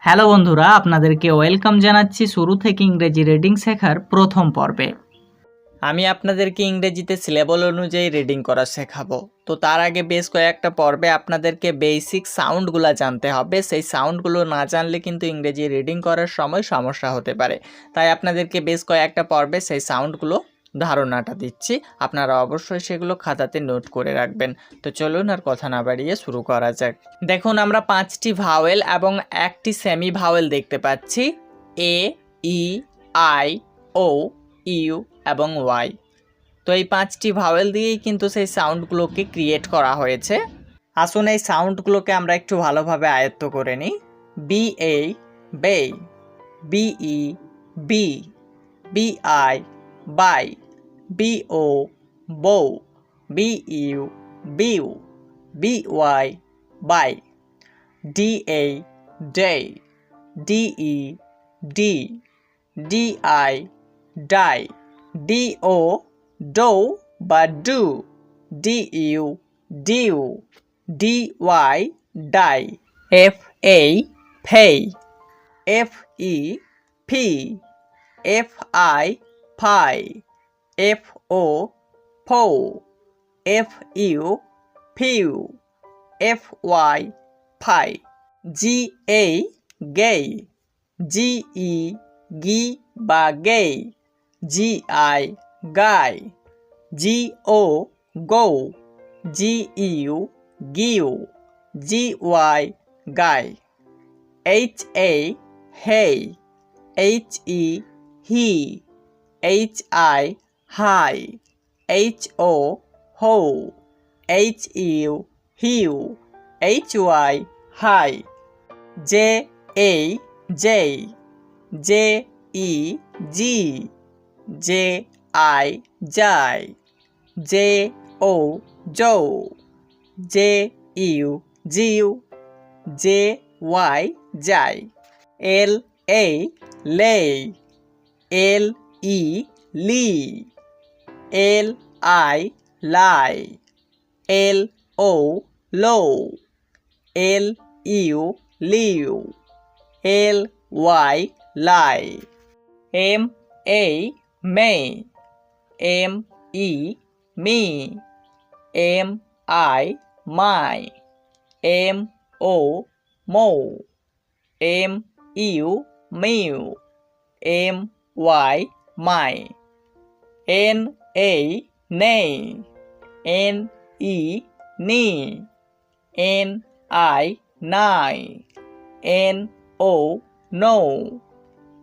Hello বন্ধুরা, আপনাদেরকে welcome জানাচ্ছি শুরু থেকে ইংরেজি রিডিং শেখার প্রথম পর্বে। আমি আপনাদেরকে ইংরেজিতে সিলেবল অনুযায়ী রিডিং করা শেখাবো। তো তার আগে বেশ কয়েকটা পর্বে আপনাদেরকে বেসিক সাউন্ডগুলো জানতে হবে। সেই সাউন্ডগুলো না জানলে কিন্তু ইংরেজি রিডিং করার সময় সমস্যা হতে পারে। তাই আপনাদেরকে বেশ কয়েকটা পর্বে সেই সাউন্ডগুলো ধারণাটা দিচ্ছি, আপনারা অবশ্যই সেগুলো খাতাতে নোট করে রাখবেন। তো চলুন আর কথা না বাড়িয়ে শুরু করা যাক। দেখুন, আমরা 5টি ভাওয়েল এবং একটি সেমি ভাওয়েল দেখতে পাচ্ছি, এ, ই, আই, ও, ইউ এবং ওয়াই। তো এই 5টি ভাওয়েল দিয়েই কিন্তু সেই সাউন্ডগুলোকে ক্রিয়েট করা হয়েছে। আসুন এই সাউন্ডগুলোকে আমরা একটু ভালোভাবে আয়ত্ত করে নিই। বি এ, বে, বি ই, বি, বি আই, বাই, বি ও, বউ, বি ইউ, বিউ, বি ওয়াই, বাই, ডি এ, ডে, ডি ই, ডি, ডি আই, ডাই, ডি ও, ডো বা ডু, ডি ইউ, ডিউ, ডি ওয়াই, ডাই, এফ এ, ফেই, এফ ই, ফি, এফ আই, ফাই, এফ ও, ফৌ, এফ ইউ, ফিউ, এফ ওয়াই, ফাই, জি এ, গেই, জি ই, গি বা গেই, জি আই, গাই, জি ও, গৌ, জি ইউ, গিউ, জি ওয়াই, গাই, এইচ এ, হেই, এইচ ই, হি, এইচ আই, হাই, এইচ ও, হৌ, এইচ ইউ, হিউ, এইচ ওয়াই, হাই, জে এ, যেই, জে ই, জি, জে আই, যাই, জে ও, যৌ, জে ইউ, জিউ, জে ওয়াই, যাই, এল এ, লেই, এল ই, লি, এল আই, লাই, এল ও, লৌ, এল ইউ, লিউ, এল ওয়াই, লাই, এম এ, মে, এম ই, মি, M I, my, M O, মৌ, এম ইউ, মিউ, এম ওয়াই, মাই, এন এ, নেই, এন ই, নি, এন আই, নাই, এন ও, নৌ,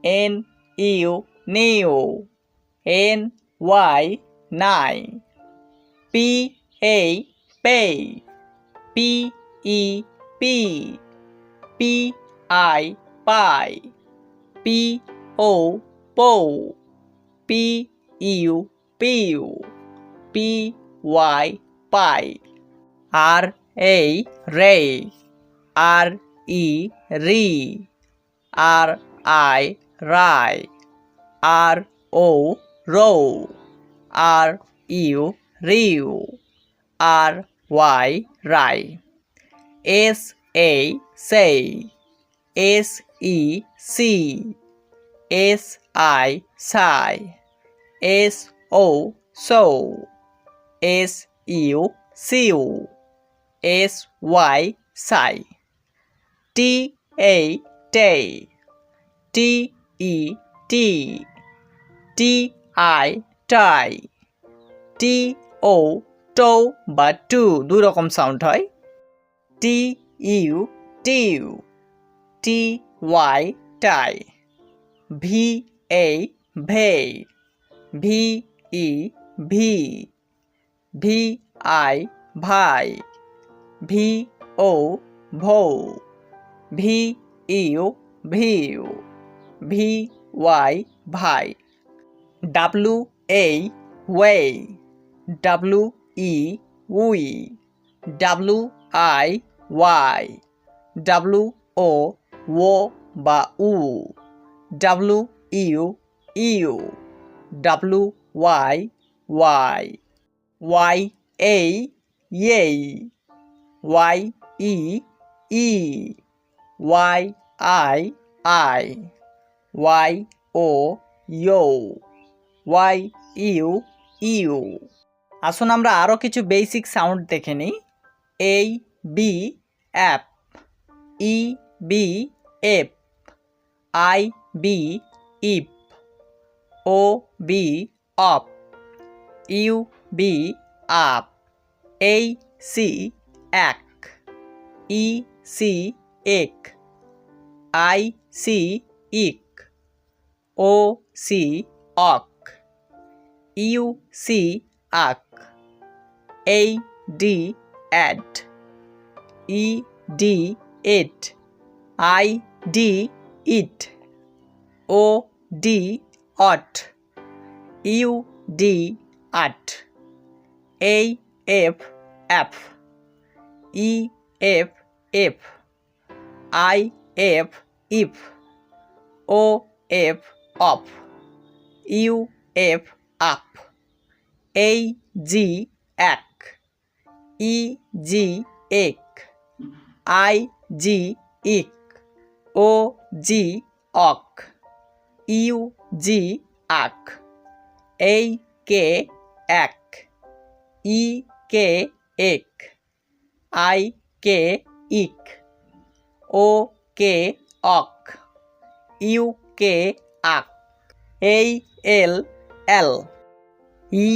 এন ইউ, নিউ, এন ওয়াই, নাই, পি এ, পেই, পি ই, পি, পি আই, পাই, পি ও, পৌ, পি ইউ, পিউ, পি ওয়াই, পাই, আর এ, রে, আর ই, রি, আর আই, রাই, আর ও, রৌ, আর ইউ, রিউ, আর ওয়াই, রাই, এস এ, সেই, এস ই, সি, এস আই, সাই, এস ও, সৌ, এস ইউ, সিউ, এস ওয়াই, সাই, T A, টেই, T E, T, T I, টাই, টি ও, টৌ বা টু, দুই রকম সাউন্ড হয়, টি ইউ, টিউ, টি ওয়াই, টাই, ভি এ, ভেই, ভি ই, ভি, ভি আই, ভাই, ভি ও, ভৌ, ভি ইউ, ভিউ, ভি ওয়াই, ভাই, ডাব্লু এ, ওয়ে, ডাব্লু ই, উই, ডাব্লু আই, ওয়াই, ডাব্লু ও, ও বা উ, ডাব্লু ইউ, ইউ, ডাব্লু ওয়াই, ওয়াই, ওয়াই এ, ইয়েই, ওয়াই ই, ই, ওয়াই আই আই, ওয়াই ও ইউ, ওয়াই ইউ ইউ। আসুন আমরা আরও কিছু বেসিক সাউন্ড দেখে নিই। এই বি অ্যাপ, ই বি এপ, আই বি ইপ, ও বি অপ, ইউ বি আপ, এই সি এক, ই সি এক, আই সি ইক, ও সি অক, ইউ সি আক, এই ডি অ্যাড, ই ডি ইট, আই ডি ইট, ও ডি অট, ইউ ডি আট, এই এফ অ্যাপ, E F F, I F ইফ, ও এফ অফ, ইউ এফ আপ, এই জি এক, ই জি এক, আই জি ইক, ও জি অক, ইউ জি আক, এই কে এক, ই কে এক, আই কে ইক, ও কে অক, ইউ কে আক, এই এল এল, ই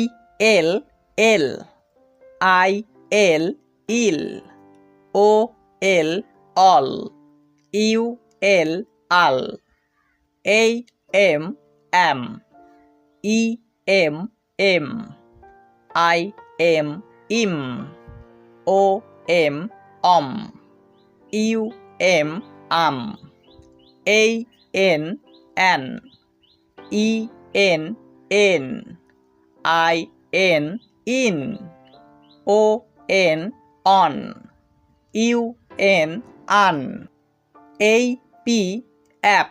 এল এল, আই এল ইল, ও এল অল, ইউ এল আল, এই এম এম, ই এম এম, আই এম ইম, ও এম অম, ইউ এম আম, এই এন এন, ই এন এন, আই এন ইন, ও এন অন, ইউ এন আন, এই পি অ্যাপ,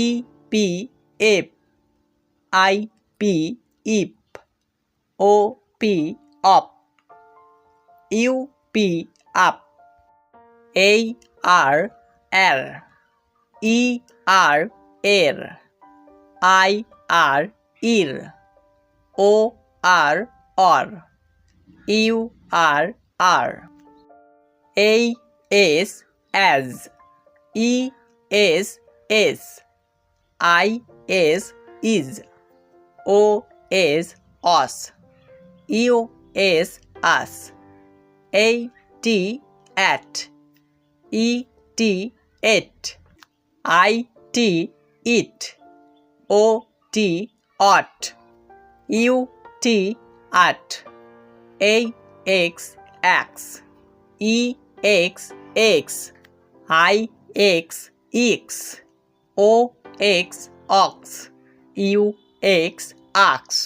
ই পি এপ, আই পি ইপ, ও পি অপ, ইউ পি আপ, এই আর এর, ই আর এর, আই আর ইর, ও আর অর, ইউ আর আর, এই এস এজ, ই এস এস, আই এস ইজ, ও এস অস, ইউ এস আস, এই টি অ্যাট, ই টি এট, আই টি ইট, ও টি অট, ইউ টি আট, এই এক্স এক্স, ই এক্স এক্স, আই এক্স ইক্স, ও এক্স অক্স, ইউ এক্স আক্স।